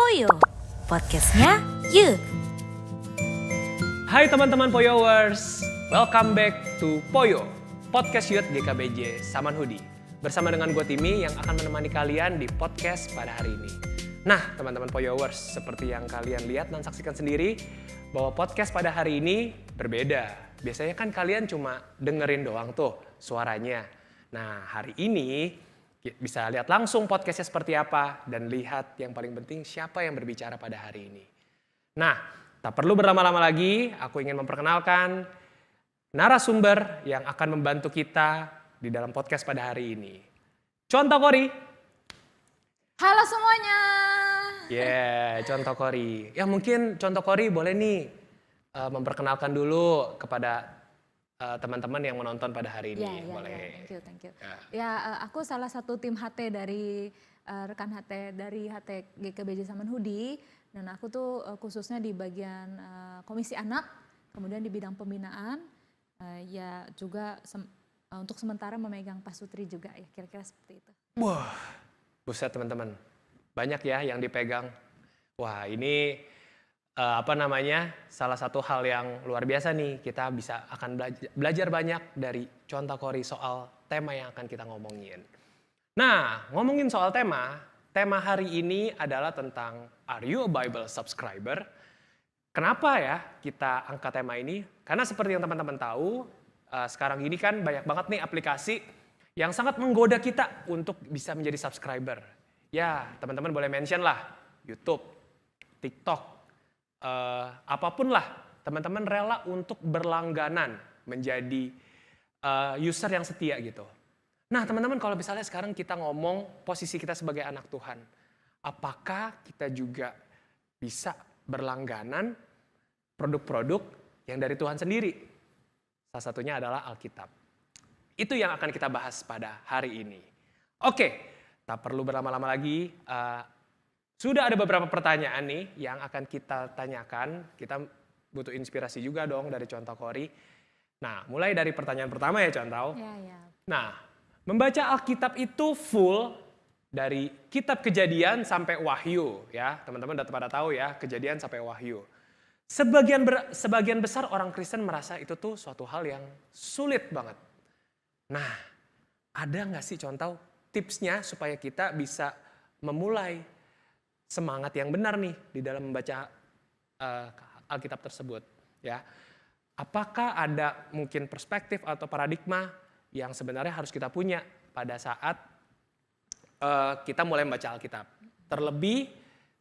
Poyo, podcastnya Youth. Hai teman-teman Poyowers, welcome back to Poyo, podcast Youth GKBJ Samanhudi. Bersama dengan gue Timi yang akan menemani kalian di podcast pada hari ini. Nah teman-teman Poyowers, seperti yang kalian lihat dan saksikan sendiri, bahwa podcast pada hari ini berbeda. Biasanya kan kalian cuma dengerin doang tuh suaranya. Nah hari ini bisa lihat langsung podcastnya seperti apa dan lihat yang paling penting siapa yang berbicara pada hari ini. Nah, tak perlu berlama-lama lagi, aku ingin memperkenalkan narasumber yang akan membantu kita di dalam podcast pada hari ini. Contoh Kori. Halo semuanya. Contoh Kori. Ya mungkin Contoh Kori boleh nih memperkenalkan dulu kepada teman-teman yang menonton pada hari ini. Boleh. Thank you. Aku salah satu tim HT dari rekan HT dari HT GKBJ Samanhudi, dan aku tuh khususnya di bagian komisi anak, kemudian di bidang pembinaan, juga untuk sementara memegang pasutri juga ya, kira-kira seperti itu. Wah, buset teman-teman, banyak ya yang dipegang. Wah ini salah satu hal yang luar biasa nih, kita akan belajar banyak dari Contoh Kori soal tema yang akan kita ngomongin. Nah, ngomongin soal tema hari ini adalah tentang Are You a Bible Subscriber? Kenapa ya kita angkat tema ini? Karena seperti yang teman-teman tahu, sekarang ini kan banyak banget nih aplikasi yang sangat menggoda kita untuk bisa menjadi subscriber. Ya, teman-teman boleh mention lah, YouTube, TikTok, apapun lah, teman-teman rela untuk berlangganan menjadi user yang setia gitu. Nah teman-teman, kalau misalnya sekarang kita ngomong posisi kita sebagai anak Tuhan, apakah kita juga bisa berlangganan produk-produk yang dari Tuhan sendiri? Salah satunya adalah Alkitab. Itu yang akan kita bahas pada hari ini. Oke, tak perlu berlama-lama lagi. Sudah ada beberapa pertanyaan nih yang akan kita tanyakan. Kita butuh inspirasi juga dong dari Contoh Kori. Nah, mulai dari pertanyaan pertama ya Contoh. Nah, membaca Alkitab itu full dari kitab Kejadian sampai Wahyu ya. Teman-teman udah pada tahu ya, Kejadian sampai Wahyu. Sebagian besar orang Kristen merasa itu tuh suatu hal yang sulit banget. Nah, ada nggak sih Contoh tipsnya supaya kita bisa memulai semangat yang benar nih di dalam membaca Alkitab tersebut ya. Apakah ada mungkin perspektif atau paradigma yang sebenarnya harus kita punya pada saat kita mulai membaca Alkitab. Terlebih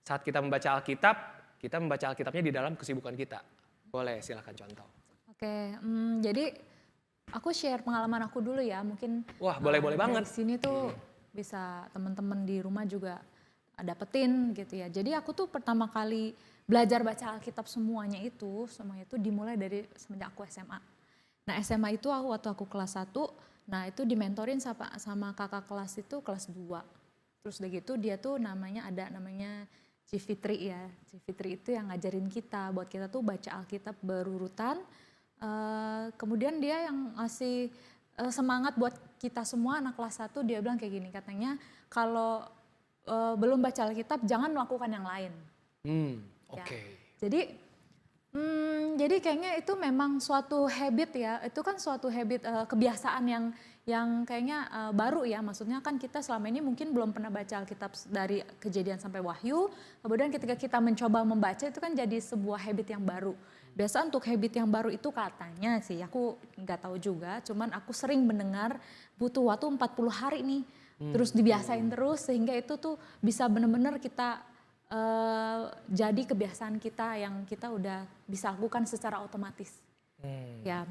saat kita membaca Alkitabnya di dalam kesibukan kita. Boleh, silakan Contoh. Oke, jadi aku share pengalaman aku dulu ya, mungkin. Wah, boleh banget. Di sini tuh bisa teman-teman di rumah juga dapetin gitu ya. Jadi aku tuh pertama kali belajar baca Alkitab semuanya itu dimulai dari semenjak aku SMA. Nah SMA itu waktu aku kelas 1, nah itu dimentorin sama kakak kelas itu kelas 2. Terus udah gitu dia tuh namanya Cifitri ya. Cifitri itu yang ngajarin kita buat kita tuh baca Alkitab berurutan. Kemudian dia yang ngasih semangat buat kita semua anak kelas 1, dia bilang kayak gini, katanya kalau belum baca Alkitab jangan melakukan yang lain. Oke. Ya. Jadi kayaknya itu memang suatu habit ya. Itu kan suatu habit kebiasaan yang kayaknya baru ya. Maksudnya kan kita selama ini mungkin belum pernah baca Alkitab dari Kejadian sampai Wahyu. Kemudian ketika kita mencoba membaca itu kan jadi sebuah habit yang baru. Biasa untuk habit yang baru itu katanya sih, aku nggak tahu juga. Cuman aku sering mendengar butuh waktu 40 hari nih. Terus dibiasain terus sehingga itu tuh bisa benar-benar kita jadi kebiasaan kita yang kita udah bisa lakukan secara otomatis. Ya,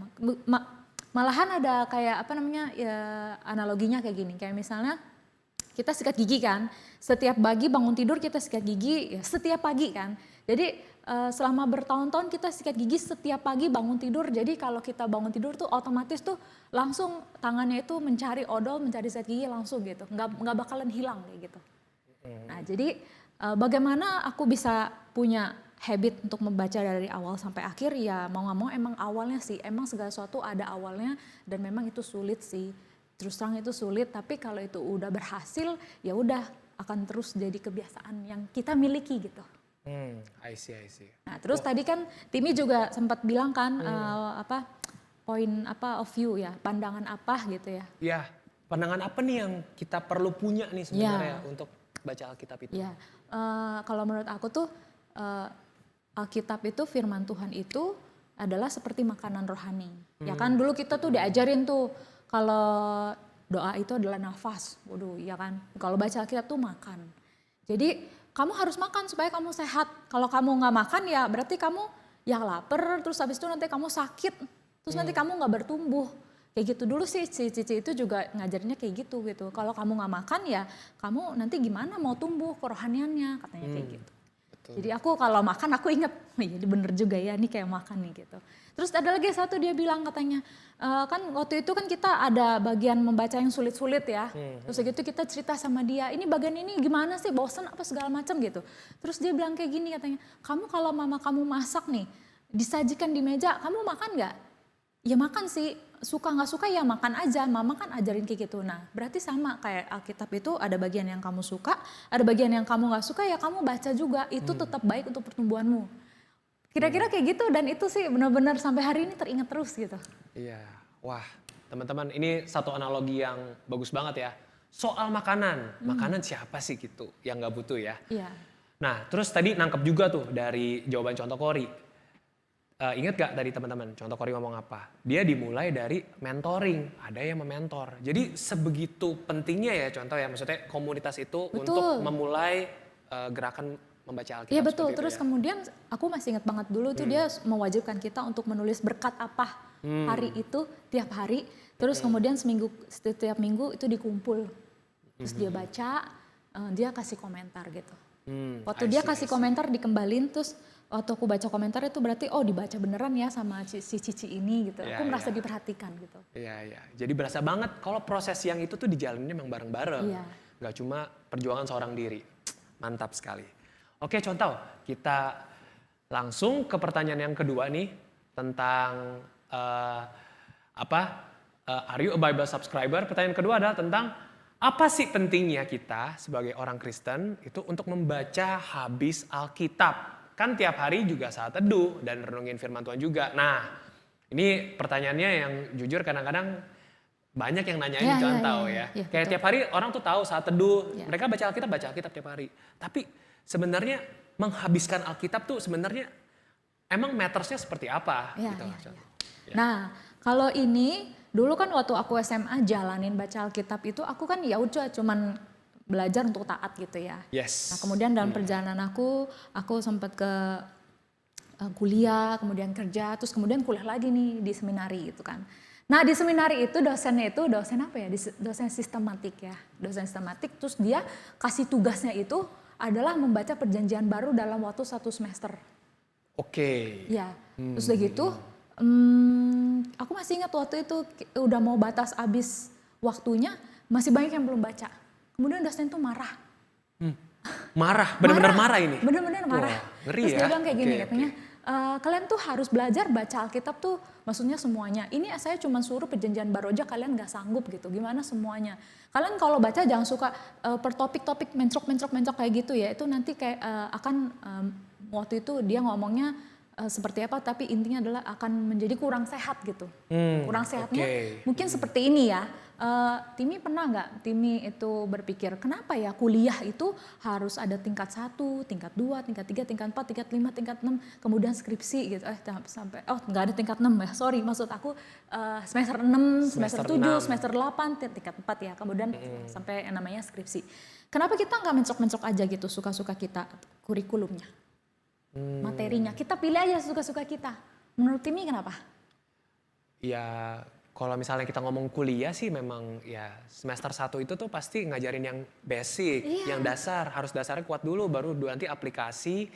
malahan ada kayak analoginya kayak gini, kayak misalnya kita sikat gigi kan, setiap pagi bangun tidur kita sikat gigi ya setiap pagi kan. Jadi selama bertahun-tahun kita sikat gigi setiap pagi bangun tidur, jadi kalau kita bangun tidur tuh otomatis tuh langsung tangannya itu mencari odol, mencari sikat gigi langsung gitu, nggak bakalan hilang kayak gitu. Nah jadi bagaimana aku bisa punya habit untuk membaca dari awal sampai akhir, ya mau nggak mau emang awalnya sih, emang segala sesuatu ada awalnya dan memang itu sulit sih, terus terang itu sulit, tapi kalau itu udah berhasil ya udah akan terus jadi kebiasaan yang kita miliki gitu. I see. Nah, terus tadi kan Timi juga sempat bilang kan poin of view ya, pandangan apa gitu ya. Ya, pandangan apa nih yang kita perlu punya nih sebenarnya untuk baca Alkitab itu? Ya, kalau menurut aku tuh Alkitab itu firman Tuhan itu adalah seperti makanan rohani. Ya kan dulu kita tuh diajarin tuh kalau doa itu adalah nafas. Waduh, ya kan. Kalau baca Alkitab tuh makan. Jadi kamu harus makan supaya kamu sehat. Kalau kamu nggak makan ya berarti kamu ya lapar. Terus habis itu nanti kamu sakit. Terus nanti kamu nggak bertumbuh. Kayak gitu dulu sih si Cici itu juga ngajarnya kayak gitu. Kalau kamu nggak makan ya kamu nanti gimana mau tumbuh kerohaniannya katanya kayak gitu. Betul. Jadi aku kalau makan aku inget, jadi bener juga ya ini kayak makan nih gitu. Terus ada lagi satu dia bilang katanya, kan waktu itu kan kita ada bagian membaca yang sulit-sulit ya. Terus gitu kita cerita sama dia, ini bagian ini gimana sih, bosen apa segala macam gitu. Terus dia bilang kayak gini katanya, kamu kalau mama kamu masak nih, disajikan di meja, kamu makan nggak? Ya makan sih, suka nggak suka ya makan aja, mama kan ajarin kayak gitu. Nah berarti sama kayak Alkitab itu ada bagian yang kamu suka, ada bagian yang kamu nggak suka ya kamu baca juga, itu tetap baik untuk pertumbuhanmu. Kira-kira kayak gitu dan itu sih benar-benar sampai hari ini teringat terus gitu. Iya, wah teman-teman ini satu analogi yang bagus banget ya. Soal makanan, makanan siapa sih gitu yang nggak butuh ya. Iya. Nah terus tadi nangkep juga tuh dari jawaban contoh Kori. Ingat gak tadi teman-teman, contoh Kori ngomong apa? Dia dimulai dari mentoring, ada yang mementor. Jadi sebegitu pentingnya ya contoh ya, maksudnya komunitas itu Betul. untuk memulai gerakan membaca Alkitab. Iya betul, seperti itu terus ya. kemudian aku masih ingat banget dulu tuh dia mewajibkan kita untuk menulis berkat apa hari itu, tiap hari. Terus kemudian setiap minggu itu dikumpul. Terus dia baca, dia kasih komentar gitu. Waktu dia kasih komentar dikembalin, terus waktu aku baca komentar itu berarti dibaca beneran ya sama si Cici ini gitu. Aku merasa diperhatikan gitu. Iya. Jadi berasa banget kalau proses yang itu tuh dijalaninnya memang bareng-bareng. Iya. Gak cuma perjuangan seorang diri. Mantap sekali. Oke contoh, kita langsung ke pertanyaan yang kedua nih. Tentang are you a Bible subscriber? Pertanyaan kedua adalah tentang apa sih pentingnya kita sebagai orang Kristen itu untuk membaca habis Alkitab? Kan tiap hari juga saat teduh dan renungin firman Tuhan juga. Nah, ini pertanyaannya yang jujur kadang-kadang banyak yang nanyain contoh ya. Kayak betul. tiap hari orang tuh tahu saat teduh, mereka baca Alkitab tiap hari. Tapi sebenarnya menghabiskan Alkitab tuh sebenarnya emang mattersnya seperti apa? Gitu. Nah, kalau ini dulu kan waktu aku SMA jalanin baca Alkitab itu aku kan ya udah cuman belajar untuk taat gitu ya. Yes. Nah kemudian dalam perjalanan aku sempat ke kuliah, kemudian kerja, terus kemudian kuliah lagi nih di seminari gitu kan. Nah di seminari itu dosennya itu dosen apa ya? Dosen sistematik ya, dosen sistematik. Terus dia kasih tugasnya itu adalah membaca perjanjian baru dalam waktu 1 semester. Oke. Ya, terus udah gitu, aku masih ingat waktu itu udah mau batas habis waktunya, masih banyak yang belum baca. Kemudian dosen tuh marah. Marah, benar-benar marah ini? Benar-benar marah. Wah, ngeri terus ya. dia bilang kayak gini katanya, kalian tuh harus belajar baca Alkitab tuh maksudnya semuanya. Ini saya cuma suruh perjanjian baru aja kalian gak sanggup gitu. Gimana semuanya? Kalian kalau baca jangan suka per topik-topik mencok kayak gitu ya. Itu nanti kayak waktu itu dia ngomongnya seperti apa tapi intinya adalah akan menjadi kurang sehat gitu. Kurang sehatnya mungkin seperti ini ya. Timi pernah nggak Timi itu berpikir kenapa ya kuliah itu harus ada tingkat 1, tingkat 2, tingkat 3, tingkat 4, tingkat 5, tingkat 6 kemudian skripsi gitu sampai nggak ada tingkat 6 ya sorry maksud aku semester 6, semester 7, semester 8, tingkat 4 ya kemudian sampai yang namanya skripsi. Kenapa kita nggak mencok-mencok aja gitu suka-suka kita kurikulumnya, materinya kita pilih aja suka-suka kita. Menurut Timi kenapa? Ya kalau misalnya kita ngomong kuliah sih memang ya semester 1 itu tuh pasti ngajarin yang basic, yang dasar, harus dasarnya kuat dulu baru nanti aplikasi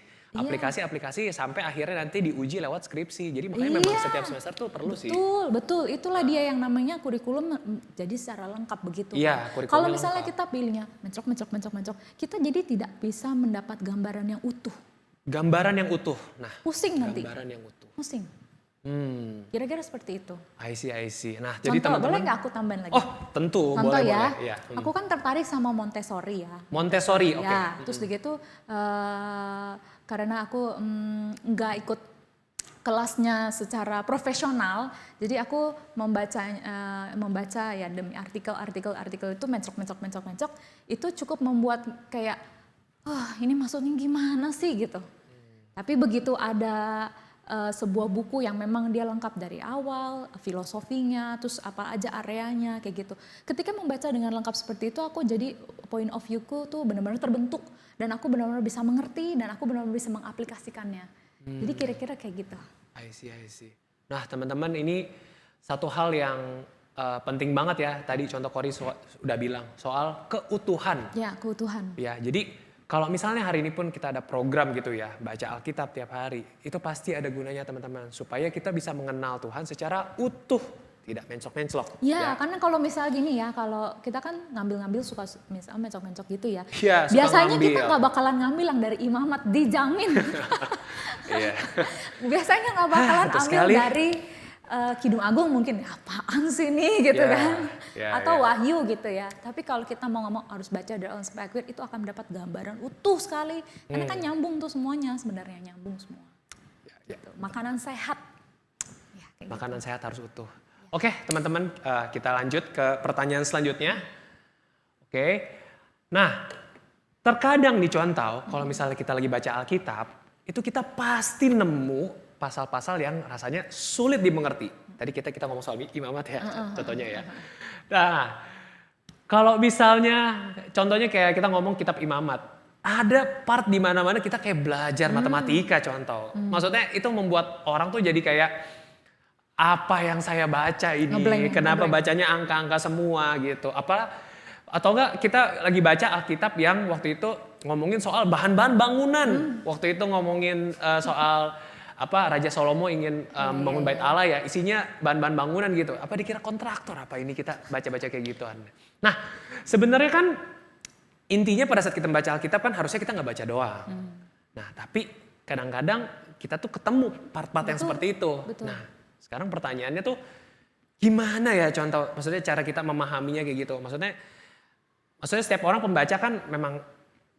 sampai akhirnya nanti diuji lewat skripsi. Jadi makanya memang setiap semester tuh perlu sih. Betul. Itulah dia yang namanya kurikulum jadi secara lengkap begitu. Iya, kurikulum kalau misalnya lengkap. kita pilihnya mencok, kita jadi tidak bisa mendapat gambaran yang utuh. Gambaran yang utuh. Nah, Pusing nanti. gambaran yang utuh. Pusing. Kira-kira seperti itu. I see. Nah, jadi Contoh, boleh teman-teman. nggak aku tambahin lagi? Oh, tentu, Contoh boleh. ya, Iya. aku kan tertarik sama Montessori ya. Montessori, oke. Ya, terus begitu karena aku nggak ikut kelasnya secara profesional, jadi aku membaca ya demi artikel itu mencok, itu cukup membuat kayak, ini maksudnya gimana sih gitu. Tapi begitu ada sebuah buku yang memang dia lengkap dari awal, filosofinya, terus apa aja areanya kayak gitu. Ketika membaca dengan lengkap seperti itu, aku jadi point of view-ku tuh benar-benar terbentuk dan aku benar-benar bisa mengerti dan aku benar-benar bisa mengaplikasikannya. Jadi kira-kira kayak gitu. I see. Nah, teman-teman, ini satu hal yang penting banget ya. Tadi contoh Kori udah bilang soal keutuhan. Ya, keutuhan. Ya, jadi kalau misalnya hari ini pun kita ada program gitu ya, baca Alkitab tiap hari, itu pasti ada gunanya teman-teman, supaya kita bisa mengenal Tuhan secara utuh, tidak mencok-menclok. Ya, karena kalau misal gini ya, kalau kita kan ngambil-ngambil suka misalnya mencok-mencok gitu ya. Iya, suka Biasanya ngambil. kita nggak bakalan ngambil yang dari imamat, dijamin. Iya. Biasanya nggak bakalan Betul ambil sekali. dari Kidung Agung mungkin, apaan sih nih gitu Ya, kan. ya, Atau ya. Wahyu gitu ya. Tapi kalau kita mau ngomong harus baca dari All Spirit, itu akan mendapat gambaran utuh sekali. Karena kan nyambung tuh semuanya, sebenarnya nyambung semua. Ya. Gitu. Makanan sehat. Ya, kayak Makanan sehat harus utuh. Oke, teman-teman, kita lanjut ke pertanyaan selanjutnya. Oke. Nah, terkadang nih contoh, kalau misalnya kita lagi baca Alkitab, itu kita pasti nemu pasal-pasal yang rasanya sulit dimengerti. Tadi kita ngomong soal imamat ya, contohnya ya. Nah, kalau misalnya contohnya kayak kita ngomong kitab imamat, ada part di mana-mana kita kayak belajar matematika contoh. Maksudnya itu membuat orang tuh jadi kayak, apa yang saya baca ini, Ngeblank, kenapa ngeblank. bacanya angka-angka semua gitu. Atau enggak kita lagi baca Alkitab yang waktu itu ngomongin soal bahan-bahan bangunan. Waktu itu ngomongin soal Raja Salomo ingin membangun bait Allah ya, isinya bahan-bahan bangunan gitu. Apa dikira kontraktor apa ini, kita baca-baca kayak gituan. Nah, sebenarnya kan intinya pada saat kita membaca Alkitab kan harusnya kita nggak baca doang. Nah, tapi kadang-kadang kita tuh ketemu part-part yang seperti itu. betul. Nah, sekarang pertanyaannya tuh gimana ya contoh, maksudnya cara kita memahaminya kayak gitu. Maksudnya setiap orang pembaca kan memang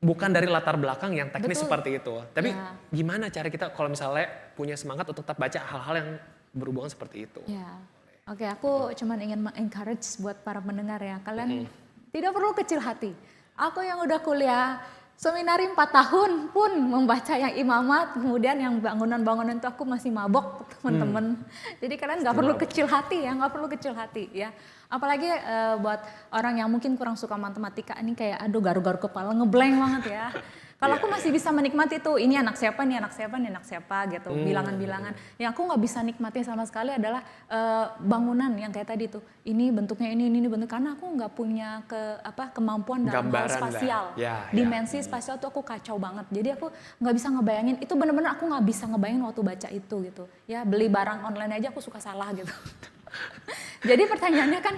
bukan dari latar belakang yang teknis Betul. seperti itu. Tapi Ya. gimana cara kita kalau misalnya punya semangat untuk tetap baca hal-hal yang berhubungan seperti itu. Ya, oke, aku cuman ingin encourage buat para pendengar ya, kalian tidak perlu kecil hati. Aku yang udah kuliah seminari 4 tahun pun membaca yang imamat, kemudian yang bangunan-bangunan itu aku masih mabok teman-teman. Jadi kalian nggak perlu kecil hati ya, nggak perlu kecil hati ya. Apalagi buat orang yang mungkin kurang suka matematika, ini kayak aduh garu-garu kepala ngeblank banget ya. Kalau aku masih bisa menikmati tuh, ini anak siapa nih, anak siapa nih, anak siapa gitu, bilangan-bilangan. Yang aku nggak bisa nikmati sama sekali adalah bangunan yang kayak tadi tuh. Ini bentuknya ini bentuk, karena aku nggak punya kemampuan dalam hal Gambaran lah. spasial. Ya, ya. Dimensi spasial tuh aku kacau banget. Jadi aku nggak bisa ngebayangin, itu bener-bener aku nggak bisa ngebayangin waktu baca itu gitu. Ya beli barang online aja aku suka salah gitu. Jadi pertanyaannya kan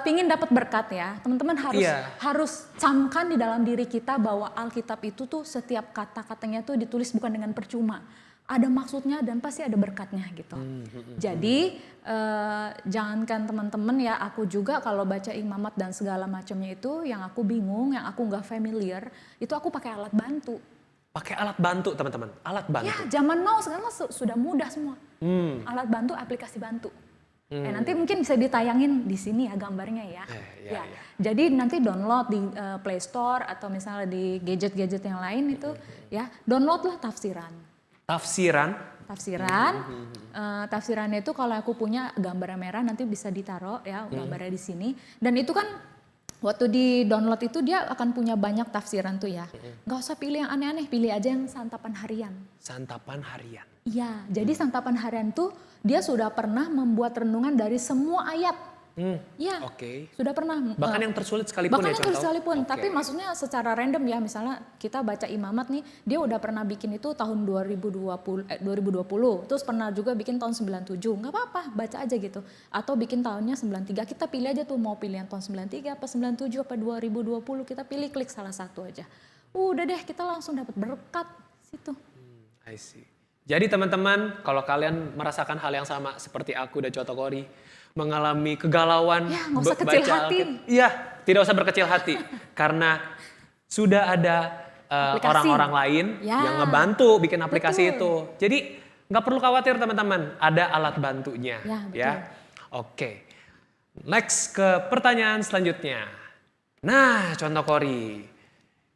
pingin dapat berkat ya, teman-teman harus camkan di dalam diri kita bahwa Alkitab itu tuh setiap kata-katanya tuh ditulis bukan dengan percuma, ada maksudnya dan pasti ada berkatnya gitu. Jadi jangankan teman-teman ya, aku juga kalau baca imamat dan segala macamnya itu yang aku bingung, yang aku nggak familiar, itu aku pakai alat bantu. Pakai alat bantu teman-teman, alat bantu. Ya zaman now sekarang sudah mudah semua. Alat bantu, aplikasi bantu. Nanti mungkin bisa ditayangin di sini ya gambarnya ya. Ya. Jadi nanti download di Play Store atau misalnya di gadget-gadget yang lain itu ya, downloadlah tafsiran. Tafsiran. Tafsirannya itu kalau aku punya gambar merah nanti bisa ditaruh ya gambarnya di sini. Dan itu kan waktu di download itu dia akan punya banyak tafsiran tuh ya. Nggak usah pilih yang aneh-aneh, pilih aja yang santapan harian. Santapan harian. Iya, jadi santapan harian tuh dia sudah pernah membuat renungan dari semua ayat. Ya, Oke. sudah pernah. Bahkan yang tersulit sekalipun Bahkan ya yang contoh. tersulit sekalipun, Oke. tapi maksudnya secara random ya, misalnya kita baca imamat nih, dia udah pernah bikin itu tahun 2020, terus pernah juga bikin tahun 97, nggak apa-apa, baca aja gitu. Atau bikin tahunnya 93, kita pilih aja tuh mau pilih yang tahun 93 apa 97 apa 2020, kita pilih klik salah satu aja. Udah deh, kita langsung dapat berkat situ. I see. Jadi teman-teman, kalau kalian merasakan hal yang sama seperti aku dan Contoh Kori, mengalami kegalauan Ya, nggak usah kecil hati. Iya, tidak usah berkecil hati karena sudah ada Aplikasi. orang-orang lain Ya, yang ngebantu bikin aplikasi betul. itu. Jadi nggak perlu khawatir teman-teman, ada alat bantunya. Ya, betul. Ya. Oke. Next ke pertanyaan selanjutnya. Nah, Contoh Kori.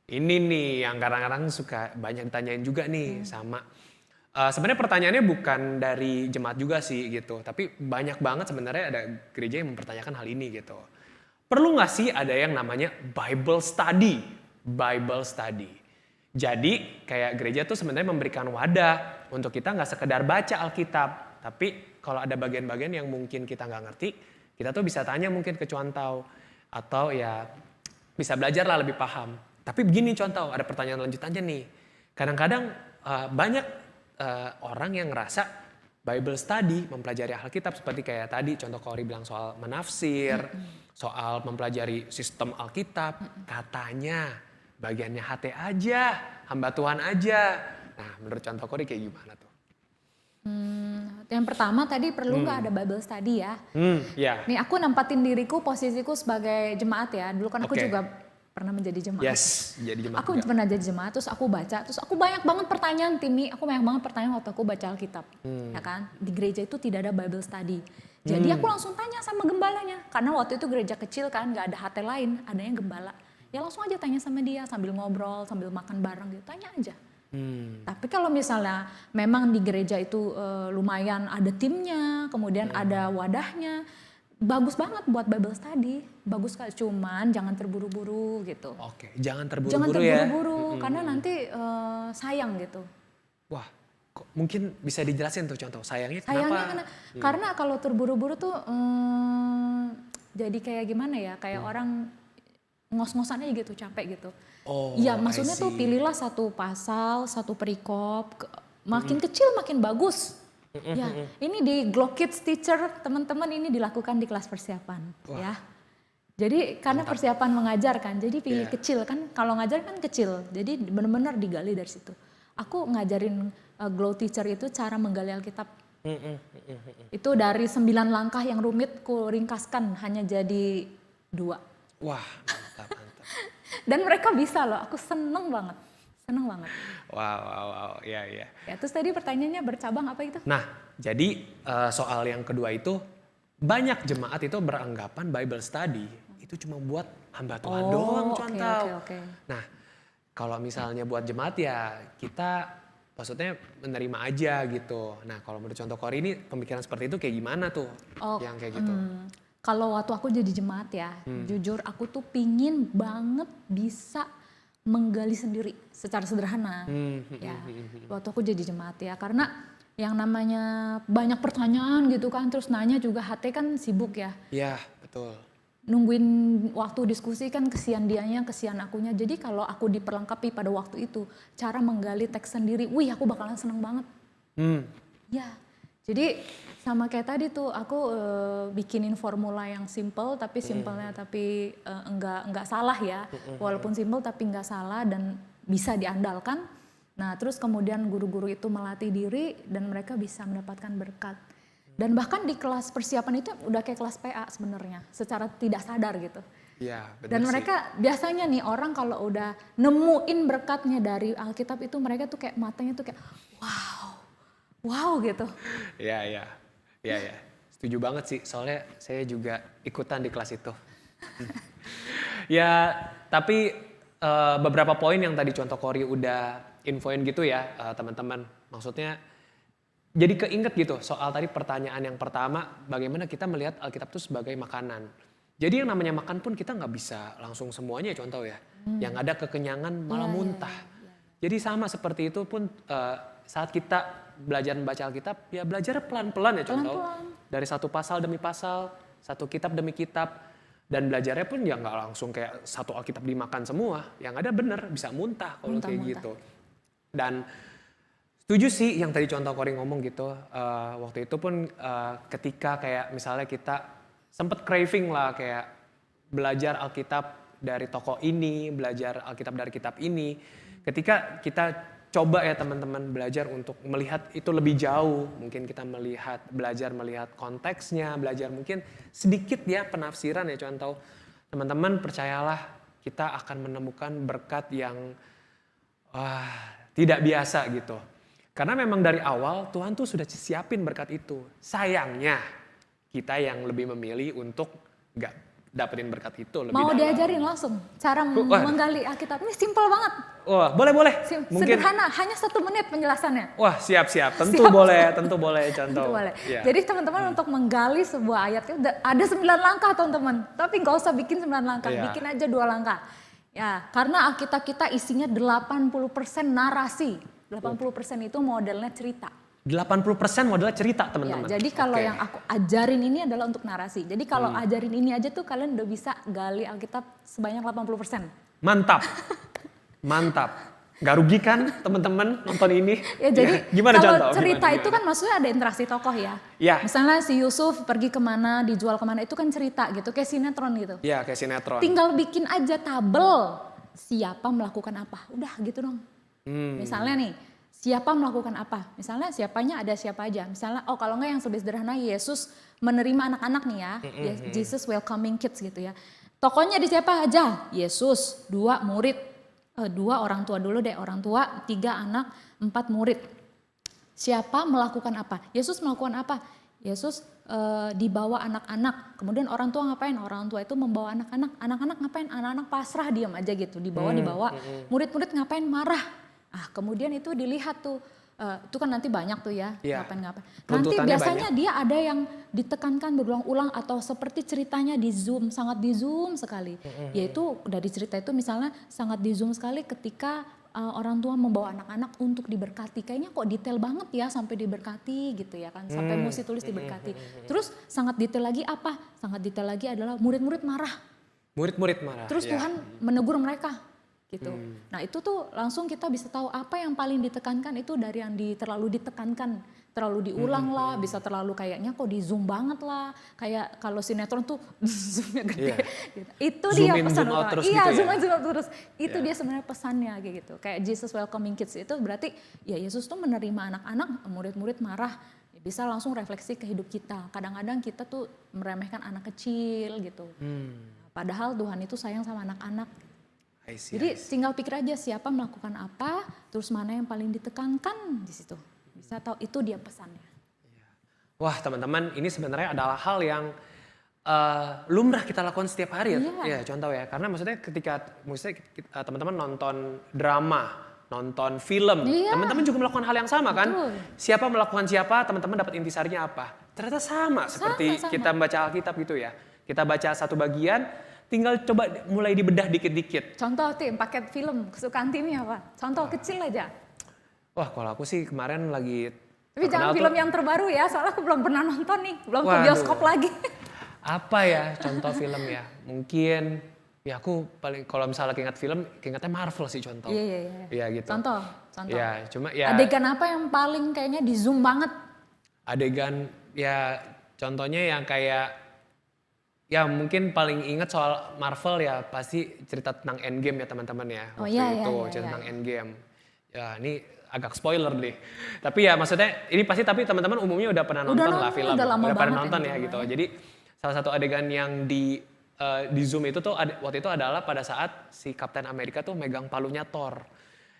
Ini nih yang kadang-kadang suka banyak ditanyain juga nih sama. Sebenarnya pertanyaannya bukan dari jemaat juga sih gitu, tapi banyak banget sebenarnya ada gereja yang mempertanyakan hal ini gitu. Perlu nggak sih ada yang namanya Bible study? Bible study. Jadi kayak gereja tuh sebenarnya memberikan wadah untuk kita nggak sekedar baca Alkitab, tapi kalau ada bagian-bagian yang mungkin kita nggak ngerti, kita tuh bisa tanya mungkin ke Contau atau ya bisa belajar lah lebih paham. Tapi begini Contau, ada pertanyaan lanjutannya nih. Kadang-kadang banyak orang yang ngerasa Bible study, mempelajari Alkitab seperti kayak tadi Contoh Kori bilang soal menafsir, soal mempelajari sistem Alkitab, katanya bagiannya HT aja, hamba Tuhan aja. Nah, menurut Contoh Kori kayak gimana tuh? Yang pertama tadi perlu nggak ada Bible study ya. Ya. Nih aku nempatin diriku, posisiku sebagai jemaat ya. Dulu kan aku Oke. juga pernah menjadi jemaat. Yes, jadi jemaat Aku juga. pernah jadi jemaat, terus aku baca, terus aku banyak banget pertanyaan Timi, aku banyak banget pertanyaan waktu aku baca Alkitab, ya kan? Di gereja itu tidak ada Bible study, jadi aku langsung tanya sama gembalanya, karena waktu itu gereja kecil kan, nggak ada HT lain, adanya gembala, ya langsung aja tanya sama dia sambil ngobrol, sambil makan bareng gitu, tanya aja. Tapi kalau misalnya memang di gereja itu lumayan ada timnya, kemudian ada wadahnya, bagus banget buat Bible study, bagus sekali. Cuman jangan terburu-buru gitu. Oke, jangan Jangan terburu-buru ya. terburu-buru karena nanti sayang gitu. Wah, kok mungkin bisa dijelasin tuh contoh sayangnya Sayangnya kenapa? karena kalau terburu-buru tuh jadi kayak gimana ya? Kayak orang ngos-ngosan aja gitu, capek gitu. Oh, Iya, I maksudnya tuh see. pilihlah satu pasal, satu perikop, makin kecil makin bagus. Ya, ini di Glow Kids Teacher teman-teman ini dilakukan di kelas persiapan, ya. Jadi karena persiapan mengajar kan, jadi pilih Yeah. kecil kan. Kalau ngajar kan kecil, jadi benar-benar digali dari situ. Aku ngajarin Glow Teacher itu cara menggali Alkitab. Itu dari 9 langkah yang rumit ku ringkaskan hanya jadi 2. Wah, mantap, mantap. Dan mereka bisa loh, aku seneng banget. Seneng banget. Wow, ya. Ya, terus tadi pertanyaannya bercabang apa itu? Nah, jadi soal yang kedua itu banyak jemaat itu beranggapan Bible study itu cuma buat hamba Tuhan doang, oke, contoh. oke. Nah, kalau misalnya buat jemaat ya kita maksudnya menerima aja gitu. Nah, kalau menurut Contoh Kori ini pemikiran seperti itu kayak gimana tuh? Oh, Yang kayak gitu. Kalau waktu aku jadi jemaat ya, jujur aku tuh pingin banget bisa menggali sendiri secara sederhana. Ya, waktu aku jadi jemaat ya, karena yang namanya banyak pertanyaan gitu kan, terus nanya juga HT kan sibuk ya. Iya, betul. Nungguin waktu diskusi kan kesian dianya, kesian akunya. Jadi kalau aku diperlengkapi pada waktu itu, cara menggali teks sendiri, wih aku bakalan seneng banget. Ya, jadi sama kayak tadi tuh aku bikinin formula yang simple tapi simpelnya tapi enggak salah ya. Walaupun simple tapi enggak salah dan bisa diandalkan. Nah, terus kemudian guru-guru itu melatih diri dan mereka bisa mendapatkan berkat. Dan bahkan di kelas persiapan itu udah kayak kelas PA sebenarnya, secara tidak sadar gitu. Iya, benar Dan sih. mereka biasanya nih orang kalau udah nemuin berkatnya dari Alkitab itu mereka tuh kayak matanya tuh kayak wow gitu. Iya. Setuju banget sih, soalnya saya juga ikutan di kelas itu. Ya, tapi beberapa poin yang tadi Contoh Kori udah infoin gitu ya, teman-teman. Maksudnya jadi keinget gitu soal tadi pertanyaan yang pertama, bagaimana kita melihat Alkitab itu sebagai makanan. Jadi yang namanya makan pun kita nggak bisa langsung semuanya contoh ya. Yang ada kekenyangan malah muntah. Jadi sama seperti itu pun saat kita belajar membaca Alkitab, ya belajar pelan-pelan ya contoh. Dari satu pasal demi pasal, satu kitab demi kitab. Dan belajarnya pun ya nggak langsung kayak satu Alkitab dimakan semua. Yang ada bener bisa muntah kalau kayak gitu. Dan setuju sih yang tadi Contoh Kori ngomong gitu. Waktu itu pun ketika kayak misalnya kita sempet craving lah kayak belajar Alkitab dari toko ini, belajar Alkitab dari kitab ini. Ketika kita coba ya teman-teman belajar untuk melihat itu lebih jauh. Mungkin kita belajar melihat konteksnya, belajar mungkin sedikit ya penafsiran ya contoh. Teman-teman percayalah kita akan menemukan berkat yang tidak biasa gitu. Karena memang dari awal Tuhan tuh sudah siapin berkat itu. Sayangnya kita yang lebih memilih untuk nggak dapetin berkat itu lebih Mau dalam. diajarin langsung cara menggali Alkitab. Ini simple banget. Wah, boleh. Mungkin Sederhana, hanya 1 menit penjelasannya. wah, siap. Tentu boleh contoh. Itu boleh. Ya. Jadi teman-teman untuk menggali sebuah ayat itu ada 9 langkah teman-teman. Tapi nggak usah bikin 9 langkah, Iya. bikin aja 2 langkah. Ya, karena Alkitab kita isinya 80% narasi. 80% itu modelnya cerita. 80% modelnya cerita, teman-teman. Ya, jadi kalau Oke. yang aku ajarin ini adalah untuk narasi. Jadi kalau ajarin ini aja tuh kalian udah bisa gali Alkitab sebanyak 80%. Mantap. Gak rugi kan teman-teman nonton ini? Ya jadi gimana kalau contoh? cerita Gimana? itu kan maksudnya ada interaksi tokoh ya. Ya. Misalnya si Yusuf pergi kemana, dijual kemana, itu kan cerita gitu, kayak sinetron gitu. Ya, kayak sinetron. Tinggal bikin aja tabel siapa melakukan apa, udah gitu dong. Misalnya nih, siapa melakukan apa? Misalnya siapanya ada siapa aja. Misalnya, kalau enggak yang lebih sederhana, Yesus menerima anak-anak nih ya. Jesus welcoming kids gitu ya. Tokohnya di siapa aja? Yesus, 2 murid. 2 orang tua dulu deh, orang tua, 3 anak, 4 murid. Siapa melakukan apa? Yesus melakukan apa? Yesus dibawa anak-anak. Kemudian orang tua ngapain? Orang tua itu membawa anak-anak. Anak-anak ngapain? Anak-anak pasrah diam aja gitu. Dibawa. Murid-murid ngapain? Marah. Kemudian itu dilihat tuh. Itu kan nanti banyak tuh ya, Iya. ngapain-ngapain. Nanti Tuntutannya biasanya dia ada yang ditekankan berulang-ulang atau seperti ceritanya di zoom, sangat di zoom sekali. Yaitu dari cerita itu misalnya sangat di zoom sekali ketika orang tua membawa anak-anak untuk diberkati. Kayaknya kok detail banget ya sampai diberkati gitu ya kan. Sampai mesti tulis diberkati. Terus sangat detail lagi apa? Sangat detail lagi adalah murid-murid marah. Murid-murid marah. Terus ya. Tuhan menegur mereka gitu. Nah itu tuh langsung kita bisa tahu apa yang paling ditekankan itu dari yang terlalu ditekankan, terlalu diulang lah, bisa terlalu kayaknya kok di zoom banget lah, kayak kalau sinetron tuh zoomnya gede. Iya. Gitu. Itu Zoom dia in, pesan zoom out utama. terus Iya gitu ya? zoom in, zoom out terus. Itu Iya. dia sebenarnya pesannya kayak gitu. Kayak Jesus welcoming kids itu berarti ya Yesus tuh menerima anak-anak, murid-murid marah. Bisa langsung refleksi ke hidup kita. Kadang-kadang kita tuh meremehkan anak kecil gitu. Padahal Tuhan itu sayang sama anak-anak. Jadi tinggal pikir aja siapa melakukan apa, terus mana yang paling ditekankan di situ. Bisa tahu itu dia pesannya. Wah, teman-teman, ini sebenarnya adalah hal yang lumrah kita lakukan setiap hari ya. Iya. Ya, contoh ya. Karena maksudnya ketika teman-teman nonton drama, nonton film, Iya. teman-teman juga melakukan hal yang sama kan? Betul. Siapa melakukan siapa, teman-teman dapat intisarinya apa? Ternyata sama seperti Sama. kita membaca Alkitab gitu ya. Kita baca satu bagian, tinggal coba mulai dibedah dikit-dikit. Contoh Tim, paket film kesukaan Tim apa? Contoh kecil aja. Wah, kalau aku sih kemarin lagi Tapi jangan terkenal film tuh- yang terbaru ya, soalnya aku belum pernah nonton nih, belum ke Waduh. bioskop lagi. Apa ya contoh film ya? Mungkin ya aku paling kalau misalnya keinget film, keingetnya Marvel sih contoh. Iya. Iya gitu. Contoh. Ya, cuma ya Adegan apa yang paling kayaknya di zoom banget? adegan ya contohnya yang kayak ya mungkin paling inget soal Marvel ya pasti cerita tentang Endgame ya teman-teman ya. Oh, Waktu iya, itu iya, cerita iya. tentang Endgame. Ya ini agak spoiler deh. Tapi ya maksudnya ini pasti tapi teman-teman umumnya udah pernah nonton lah nonton, film. udah lama pada banget nonton ya Endgame gitu. ya. Jadi salah satu adegan yang di Zoom itu tuh waktu itu adalah pada saat si Kapten Amerika tuh megang palunya Thor.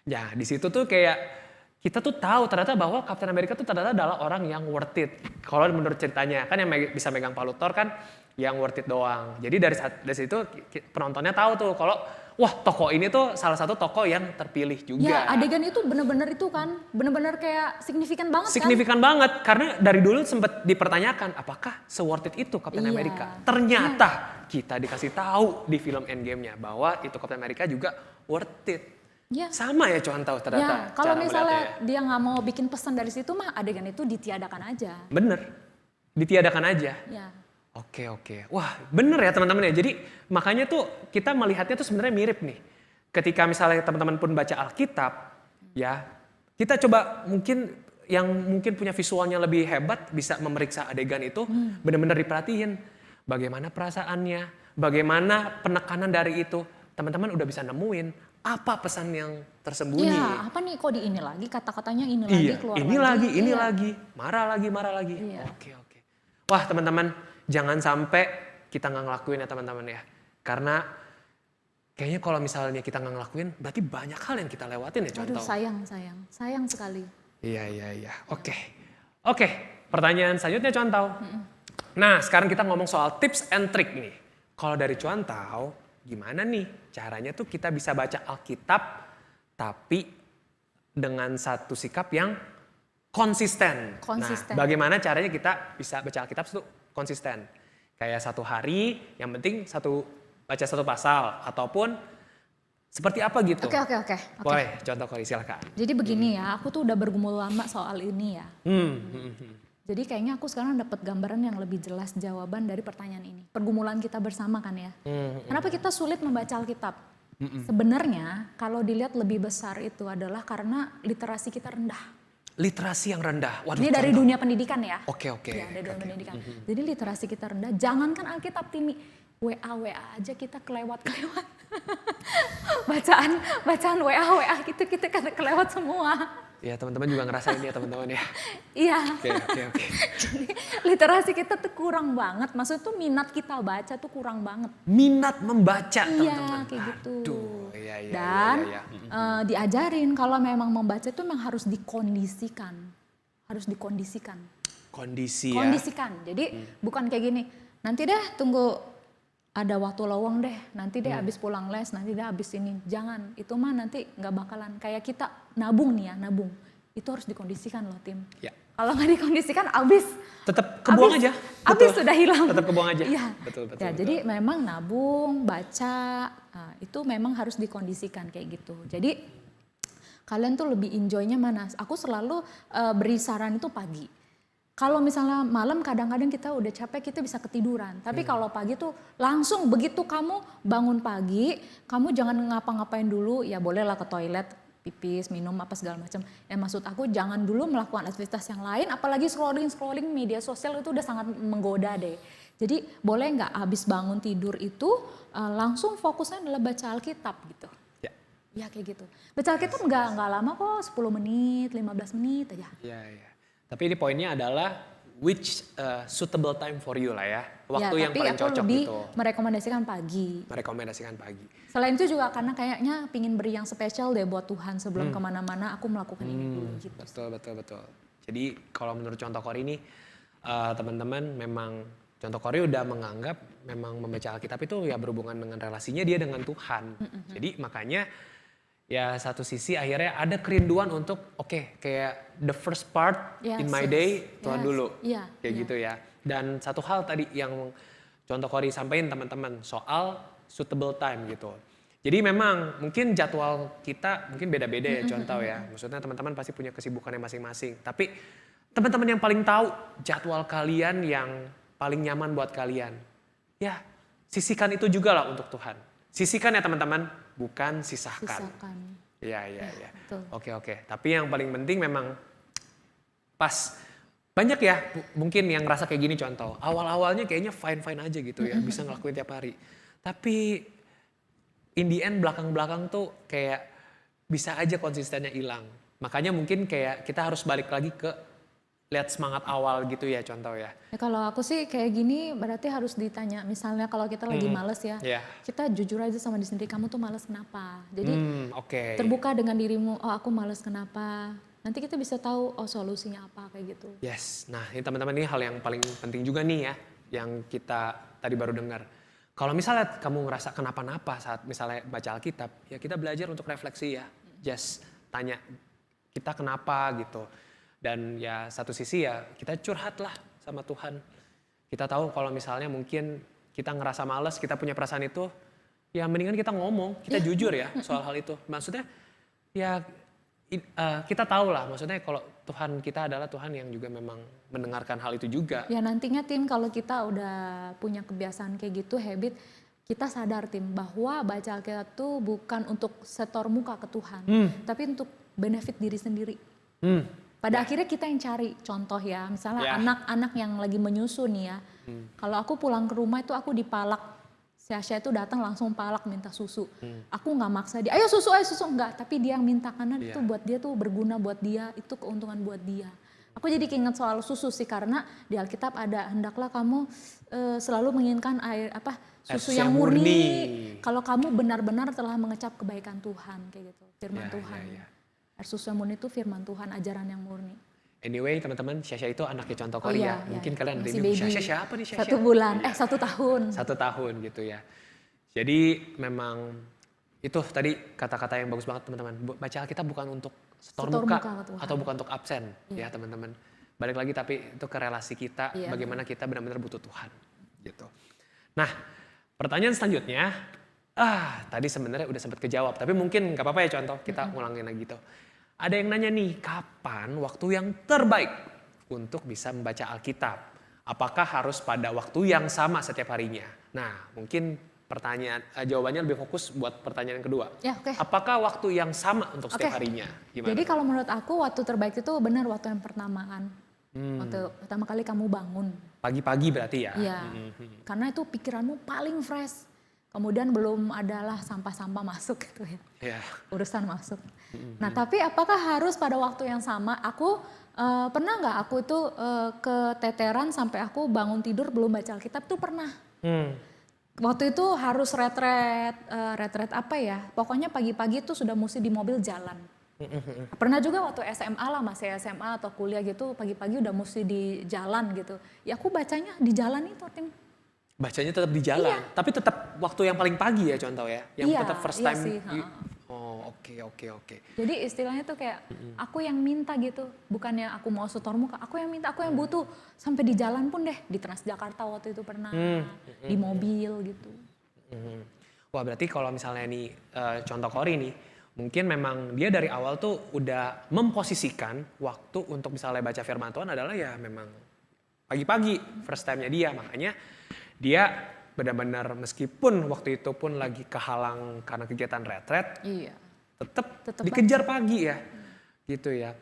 Ya di situ tuh kayak kita tuh tahu ternyata bahwa Kapten Amerika tuh ternyata adalah orang yang worth it. Kalau menurut ceritanya kan yang bisa megang palu Thor kan yang worth it doang. Jadi dari situ penontonnya tahu tuh kalau wah tokoh ini tuh salah satu tokoh yang terpilih juga. Ya adegan itu bener-bener itu kan, bener-bener kayak signifikan banget kan. Signifikan banget karena dari dulu sempat dipertanyakan apakah se-worth it itu Kapten Iya. Amerika. Ternyata kita dikasih tahu di film Endgame-nya bahwa itu Kapten Amerika juga worth it. Ya. Sama ya contoh ternyata. Ya, kalau cara misalnya melihatnya. dia nggak mau bikin pesan dari situ mah adegan itu ditiadakan aja. Bener, ditiadakan aja. Ya. Oke. Wah bener ya teman-teman ya. Jadi makanya tuh kita melihatnya tuh sebenarnya mirip nih. Ketika misalnya teman-teman pun baca Alkitab, ya kita coba mungkin punya visualnya lebih hebat bisa memeriksa adegan itu, benar-benar diperhatiin bagaimana perasaannya, bagaimana penekanan dari itu. Teman-teman udah bisa nemuin apa pesan yang tersembunyi. Iya, apa nih kok di ini lagi, kata-katanya ini lagi, Iya, keluar ini lagi. ini Iya. lagi, marah lagi. Iya. Oke. Wah teman-teman, jangan sampai kita nggak ngelakuin ya teman-teman ya. Karena kayaknya kalau misalnya kita nggak ngelakuin, berarti banyak hal yang kita lewatin ya contoh. Aduh sayang sekali. Iya. Oke, pertanyaan selanjutnya contoh. Nah sekarang kita ngomong soal tips and trick nih. Kalau dari contoh, gimana nih caranya tuh kita bisa baca Alkitab tapi dengan satu sikap yang konsisten. Konsisten. Nah, bagaimana caranya kita bisa baca Alkitab itu konsisten? Kayak satu hari, yang penting baca satu pasal ataupun seperti apa gitu. Oke. Boleh, contoh Kori silakan. Jadi begini ya, aku tuh udah bergumul lama soal ini ya. Jadi kayaknya aku sekarang dapat gambaran yang lebih jelas jawaban dari pertanyaan ini. Pergumulan kita bersama kan ya. Kenapa kita sulit membaca Alkitab? Sebenarnya kalau dilihat lebih besar itu adalah karena literasi kita rendah. Literasi yang rendah. Waduh, Ini dari contoh. dunia pendidikan ya. Oke. Ya, dari dunia pendidikan. Jadi literasi kita rendah. Jangankan Alkitab, Timi, WA aja kita kelewat. bacaan WA gitu kita kelewat semua. Ya teman-teman juga ngerasain ya teman-teman ya. Iya. Oke. Jadi literasi kita tuh kurang banget. Maksudnya tuh minat kita baca tuh kurang banget. Minat membaca Iya, teman-teman. kayak gitu. Aduh, iya. Dan diajarin kalau memang membaca itu memang harus dikondisikan. Kondisi ya. Kondisikan. Jadi bukan kayak gini. Nanti deh tunggu ada waktu lowong deh. Nanti deh habis pulang les. Nanti deh habis ini. Jangan. Itu mah nanti nggak bakalan. Kayak kita nabung nih ya. Nabung. Itu harus dikondisikan loh tim. Ya. Kalau nggak dikondisikan habis. Tetap kebuang aja. Habis Betul. sudah hilang. Tetap kebuang aja. Iya. Betul. Ya, jadi memang nabung, baca, itu memang harus dikondisikan kayak gitu. Jadi kalian tuh lebih enjoy-nya mana? Aku selalu beri saran itu pagi. Kalau misalnya malam kadang-kadang kita udah capek kita bisa ketiduran. Tapi kalau pagi tuh langsung begitu kamu bangun pagi, kamu jangan ngapa-ngapain dulu. Ya bolehlah ke toilet, pipis, minum apa segala macam. Ya maksud aku jangan dulu melakukan aktivitas yang lain. Apalagi scrolling media sosial itu udah sangat menggoda deh. Jadi boleh nggak habis bangun tidur itu langsung fokusnya adalah baca Alkitab gitu. Ya kayak gitu. Baca Alkitab nggak lama kok, 10 menit, 15 menit aja. Iya. Tapi ini poinnya adalah which suitable time for you lah ya. Waktu yang paling cocok lebih gitu. merekomendasikan pagi. Selain itu juga karena kayaknya pingin beri yang spesial deh buat Tuhan sebelum kemana-mana aku melakukan ini dulu gitu. Betul. Jadi kalau menurut contoh Kori ini teman-teman memang contoh Kori udah menganggap memang membaca Alkitab itu ya berhubungan dengan relasinya dia dengan Tuhan. Jadi makanya ya satu sisi akhirnya ada kerinduan untuk kayak the first part in my day Tuhan dulu. Kayak gitu ya. Dan satu hal tadi yang contoh Kori sampaikan teman-teman soal suitable time gitu. Jadi memang mungkin jadwal kita mungkin beda-beda ya contoh ya. Maksudnya teman-teman pasti punya kesibukannya masing-masing. Tapi teman-teman yang paling tahu jadwal kalian yang paling nyaman buat kalian. Ya sisihkan itu juga lah untuk Tuhan. Sisihkan ya teman-teman, bukan sisahkan. Iya. Oke. Tapi yang paling penting memang pas banyak ya mungkin yang ngerasa kayak gini contoh. Awal-awalnya kayaknya fine-fine aja gitu ya, bisa ngelakuin tiap hari. Tapi in the end belakang-belakang tuh kayak bisa aja konsistennya hilang. Makanya mungkin kayak kita harus balik lagi ke lihat semangat awal gitu ya contoh ya. Kalau aku sih kayak gini berarti harus ditanya. Misalnya kalau kita lagi males ya, kita jujur aja sama diri sendiri, kamu tuh males kenapa? Jadi terbuka dengan dirimu, oh aku males kenapa? Nanti kita bisa tahu oh solusinya apa kayak gitu. Yes, nah ini teman-teman ini hal yang paling penting juga nih ya, yang kita tadi baru dengar. Kalau misalnya kamu ngerasa kenapa-napa saat misalnya baca Alkitab, ya kita belajar untuk refleksi ya. Just tanya kita kenapa gitu. Dan ya satu sisi ya kita curhat lah sama Tuhan. Kita tahu kalau misalnya mungkin kita ngerasa males, kita punya perasaan itu, ya mendingan kita ngomong, kita jujur ya soal hal itu. Maksudnya ya kita tahu lah, maksudnya kalau Tuhan kita adalah Tuhan yang juga memang mendengarkan hal itu juga. Ya nantinya tim kalau kita udah punya kebiasaan kayak gitu, habit, kita sadar tim bahwa baca Alkitab tuh bukan untuk setor muka ke Tuhan, tapi untuk benefit diri sendiri. Pada akhirnya kita yang cari contoh ya, misalnya anak-anak yang lagi menyusu nih ya. Kalau aku pulang ke rumah itu aku dipalak Si Asya itu datang langsung palak minta susu. Aku nggak maksa dia, ayo susu, enggak. Tapi dia yang minta karena itu buat dia tuh berguna buat dia, itu keuntungan buat dia. Aku jadi keinget soal susu sih karena di Alkitab ada hendaklah kamu selalu menginginkan susu yang murni. Kalau kamu benar-benar telah mengecap kebaikan Tuhan kayak gitu, firman Tuhan. Air susu yang murni itu firman Tuhan, ajaran yang murni. Anyway teman-teman, Syasha itu anaknya Contoh Kori ya. Mungkin kalian ada baby. Syasha siapa nih Syasha? 1 bulan, 1 tahun. 1 tahun gitu ya. Jadi memang itu tadi kata-kata yang bagus banget teman-teman. Baca Alkitab bukan untuk setor muka atau bukan untuk absen ya teman-teman. Balik lagi tapi itu ke relasi kita, bagaimana kita benar-benar butuh Tuhan gitu. Nah pertanyaan selanjutnya, tadi sebenarnya udah sempat kejawab. Tapi mungkin gak apa-apa ya Contoh, kita ulangin lagi gitu. Ada yang nanya nih, kapan waktu yang terbaik untuk bisa membaca Alkitab? Apakah harus pada waktu yang sama setiap harinya? Nah, mungkin jawabannya lebih fokus buat pertanyaan yang kedua. Ya, oke. Apakah waktu yang sama untuk setiap harinya? Gimana? Jadi kalau menurut aku waktu terbaik itu benar waktu yang pertamaan. Waktu pertama kali kamu bangun. Pagi-pagi berarti ya? Iya, karena itu pikiranmu paling fresh. Kemudian belum adalah sampah-sampah masuk gitu ya. Urusan masuk. Nah tapi apakah harus pada waktu yang sama? Aku pernah nggak aku itu keteteran sampai aku bangun tidur belum baca Alkitab tuh pernah. Waktu itu harus retret apa ya? Pokoknya pagi-pagi tuh sudah mesti di mobil jalan. Pernah juga waktu SMA lah, masih SMA atau kuliah gitu, pagi-pagi udah mesti di jalan gitu. Ya aku bacanya di jalan itu, Tim. Bacanya tetap di jalan, tapi tetap waktu yang paling pagi ya Contoh ya? Yang tetap first time. Sih, Oh oke. Jadi istilahnya tuh kayak aku yang minta gitu, bukannya aku mau setor muka, aku yang minta, aku yang butuh. Sampai di jalan pun deh, di Transjakarta waktu itu pernah, di mobil gitu. Wah berarti kalau misalnya nih Contoh Kori nih, mungkin memang dia dari awal tuh udah memposisikan waktu untuk misalnya baca firman Tuhan adalah ya memang pagi-pagi, first time-nya dia. Makanya dia benar-benar meskipun waktu itu pun lagi kehalang karena kegiatan retret, tetap dikejar pagi ya, gitu ya.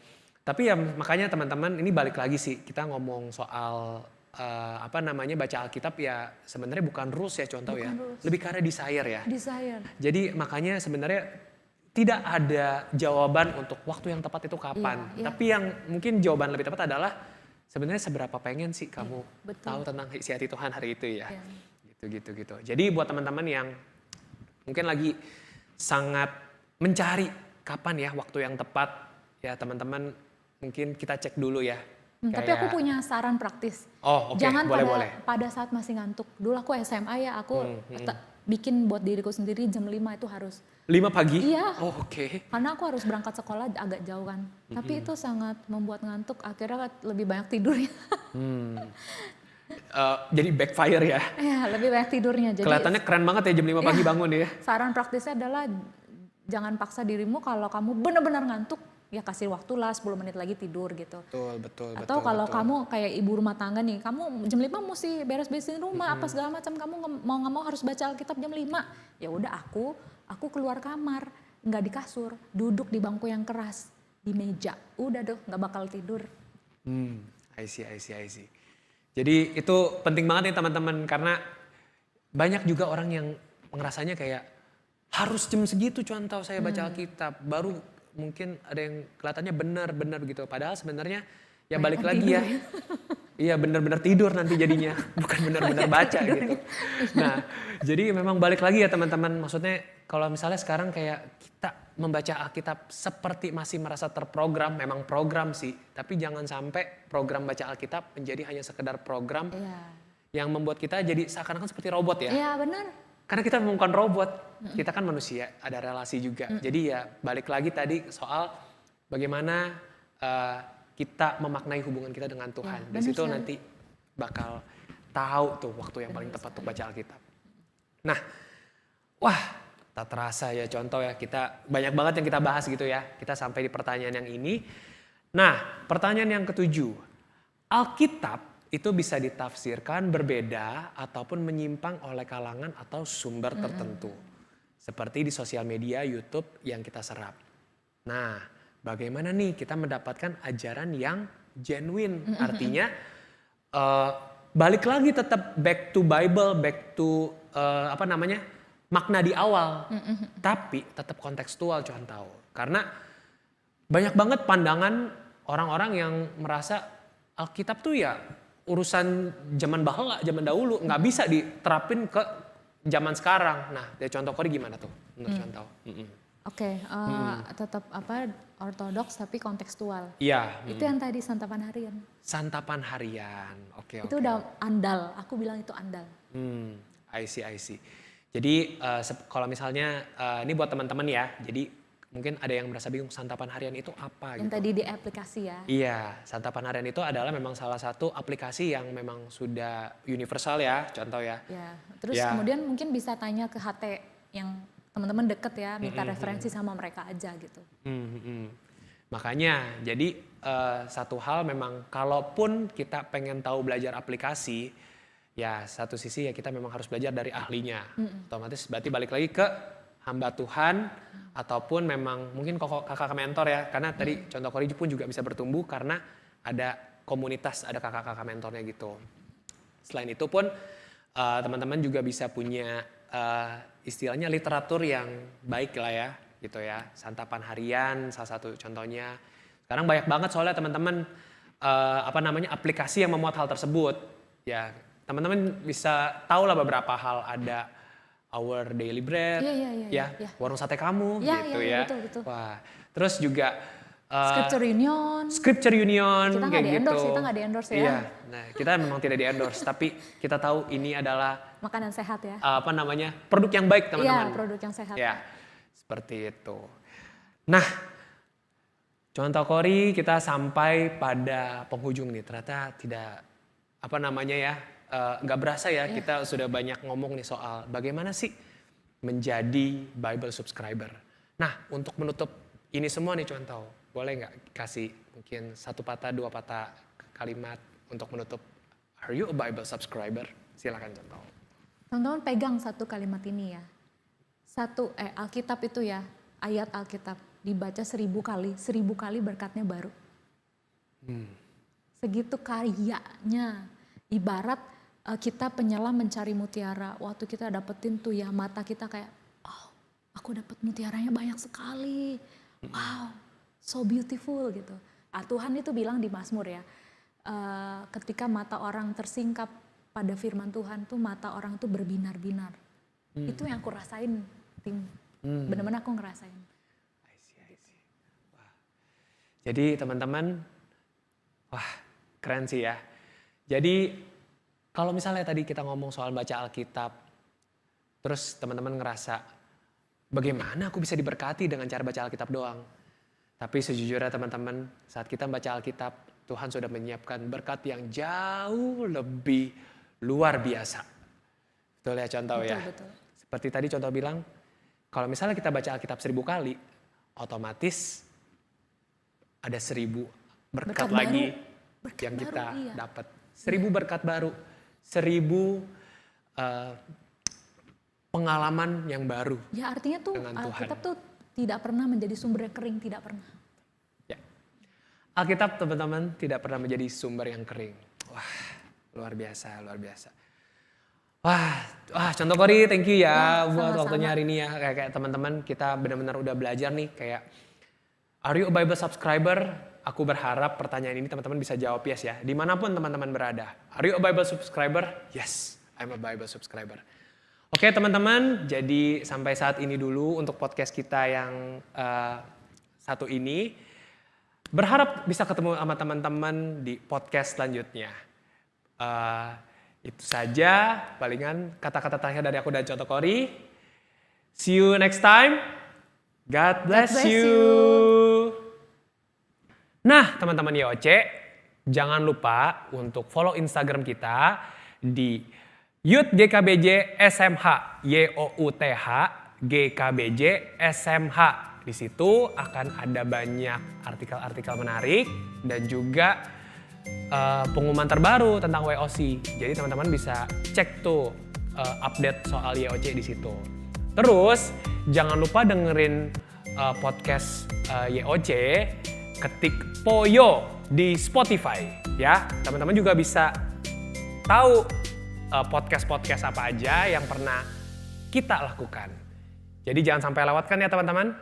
Tapi ya makanya teman-teman ini balik lagi sih kita ngomong soal baca Alkitab ya sebenarnya bukan rules ya Contoh ya, lebih karena desire ya. Jadi makanya sebenarnya tidak ada jawaban untuk waktu yang tepat itu kapan. Tapi yang mungkin jawaban lebih tepat adalah sebenarnya seberapa pengen sih kamu tahu tentang isi hati Tuhan hari itu ya. Gitu. Jadi buat teman-teman yang mungkin lagi sangat mencari kapan ya waktu yang tepat, ya teman-teman mungkin kita cek dulu ya. Tapi aku punya saran praktis. Jangan pada saat masih ngantuk. Dulu aku SMA ya, aku bikin buat diriku sendiri jam 5 itu harus. 5 pagi? Iya. Oke. Karena aku harus berangkat sekolah agak jauh kan. Tapi itu sangat membuat ngantuk, akhirnya lebih banyak tidurnya. Jadi backfire ya? Iya, lebih banyak tidurnya. Jadi, kelihatannya keren banget ya jam 5 pagi bangun ya? Saran praktisnya adalah jangan paksa dirimu kalau kamu benar-benar ngantuk, ya kasih waktu lah 10 menit lagi tidur gitu. Betul. Atau kalau kamu kayak ibu rumah tangga nih, kamu jam 5 mesti beres-beresin rumah, apa segala macam, kamu mau nggak mau harus baca Alkitab jam 5. Ya udah aku keluar kamar, nggak di kasur, duduk di bangku yang keras, di meja. Udah deh, nggak bakal tidur. I see. Jadi itu penting banget nih teman-teman, karena banyak juga orang yang ngerasanya kayak harus jam segitu Contoh saya baca Alkitab, baru mungkin ada yang kelihatannya benar gitu. Padahal sebenarnya ya balik lagi ya. Iya benar-benar tidur nanti jadinya, bukan benar-benar baca gitu. Nah jadi memang balik lagi ya teman-teman, maksudnya kalau misalnya sekarang kayak kita membaca Alkitab seperti masih merasa terprogram, memang program sih. Tapi jangan sampai program baca Alkitab menjadi hanya sekedar program yang membuat kita jadi seakan-akan seperti robot ya. Iya benar. Karena kita bukan robot, kita kan manusia, ada relasi juga. Jadi ya balik lagi tadi soal bagaimana kita memaknai hubungan kita dengan Tuhan. Dari situ nanti bakal tahu tuh waktu yang paling tepat untuk baca Alkitab. Nah, wah tak terasa ya Contoh ya, kita banyak banget yang kita bahas gitu ya. Kita sampai di pertanyaan yang ini. Nah, pertanyaan yang ketujuh. Alkitab itu bisa ditafsirkan berbeda ataupun menyimpang oleh kalangan atau sumber tertentu. Seperti di sosial media, YouTube yang kita serap. Nah, bagaimana nih kita mendapatkan ajaran yang genuine? Artinya balik lagi tetap back to Bible, back to makna di awal. Tapi tetap kontekstual contoh. Karena banyak banget pandangan orang-orang yang merasa Alkitab tuh ya urusan zaman bahala, zaman dahulu, nggak bisa diterapin ke zaman sekarang. Nah, dari contoh Kori gimana tuh menurut contoh? Oke, tetap ortodoks tapi kontekstual. Iya. Itu yang tadi santapan harian. Santapan harian, oke. Itu udah andal, aku bilang itu andal. I see. Jadi kalau misalnya ini buat teman-teman ya, jadi mungkin ada yang merasa bingung santapan harian itu apa Yang gitu. tadi di aplikasi ya. Iya, santapan harian itu adalah memang salah satu aplikasi yang memang sudah universal ya, contoh ya. Ya, terus Ya. kemudian mungkin bisa tanya ke HT yang teman-teman deket ya, minta referensi sama mereka aja gitu. Makanya, jadi satu hal memang kalaupun kita pengen tahu belajar aplikasi, ya satu sisi ya kita memang harus belajar dari ahlinya. Otomatis berarti balik lagi ke hamba Tuhan ataupun memang mungkin kakak mentor ya, karena tadi contoh Kori pun juga bisa bertumbuh karena ada komunitas, ada kakak-kakak mentornya gitu. Selain itu pun teman-teman juga bisa punya istilahnya literatur yang baik lah ya, gitu ya. Santapan harian salah satu contohnya. Sekarang banyak banget soalnya teman-teman aplikasi yang memuat hal tersebut. Ya, teman-teman bisa tahu lah beberapa hal, ada Our Daily Bread, Iya. Warung Sate Kamu, Iya, gitu iya, ya. betul. Wah, terus juga Scripture Union. kayak Kita nggak gitu. di endorse ya. Iya, nah kita memang tidak di endorse, tapi kita tahu ini adalah Makanan sehat ya. produk yang baik teman-teman. Iya, produk yang sehat. Ya, seperti itu. Nah, contoh Kori kita sampai pada penghujung nih. Ternyata tidak nggak berasa ya, kita sudah banyak ngomong nih soal bagaimana sih menjadi Bible subscriber. Nah, untuk menutup ini semua nih contoh, boleh nggak kasih mungkin 1 patah 2 patah kalimat untuk menutup Are you a Bible subscriber? Silakan contoh. Teman-teman pegang satu kalimat ini ya. Alkitab itu ya, ayat Alkitab dibaca 1000 kali, 1000 kali berkatnya baru. Segitu karyanya, ibarat kita penyelam mencari mutiara. Waktu kita dapetin tuh ya, mata kita kayak, oh aku dapet mutiaranya banyak sekali. Wow, so beautiful gitu. Tuhan itu bilang di Mazmur ya, ketika mata orang tersingkap pada firman Tuhan tuh mata orang tuh berbinar-binar. Itu yang aku rasain, Tim. Benar-benar aku ngerasain. I see. Wah. Jadi teman-teman, wah keren sih ya. Jadi kalau misalnya tadi kita ngomong soal baca Alkitab, terus teman-teman ngerasa bagaimana aku bisa diberkati dengan cara baca Alkitab doang. Tapi sejujurnya teman-teman, saat kita baca Alkitab, Tuhan sudah menyiapkan berkat yang jauh lebih luar biasa. Betul ya contoh ya? Betul. Seperti tadi contoh bilang, kalau misalnya kita baca Alkitab 1000 kali, otomatis ada 1000 berkat lagi yang kita dapat. 1000 berkat baru, 1000 pengalaman yang baru. Ya artinya tuh Alkitab tuh tidak pernah menjadi sumber yang kering, tidak pernah. Ya. Alkitab teman-teman tidak pernah menjadi sumber yang kering. Wah, luar biasa. Wah, contoh Kori, thank you ya buat sama-sama. waktunya hari ini ya. Kayak teman-teman kita benar-benar udah belajar nih kayak Are you a Bible subscriber? Aku berharap pertanyaan ini teman-teman bisa jawab yes ya. Dimanapun teman-teman berada. Are you a Bible subscriber? Yes, I'm a Bible subscriber. Oke teman-teman, jadi sampai saat ini dulu untuk podcast kita yang satu ini. Berharap bisa ketemu sama teman-teman di podcast selanjutnya. Itu saja palingan kata-kata terakhir dari aku dan Contoh Kori. See you next time. God bless you. Nah teman-teman YOC, jangan lupa untuk follow Instagram kita di Youth GKBJ SMH, YOUTH GKBJ SMH. Di situ akan ada banyak artikel-artikel menarik dan juga pengumuman terbaru tentang WOC. Jadi teman-teman bisa cek tuh update soal YOC di situ. Terus jangan lupa dengerin podcast YOC, ketik Poyo di Spotify ya. Teman-teman juga bisa tahu podcast-podcast apa aja yang pernah kita lakukan. Jadi jangan sampai lewatkan ya teman-teman.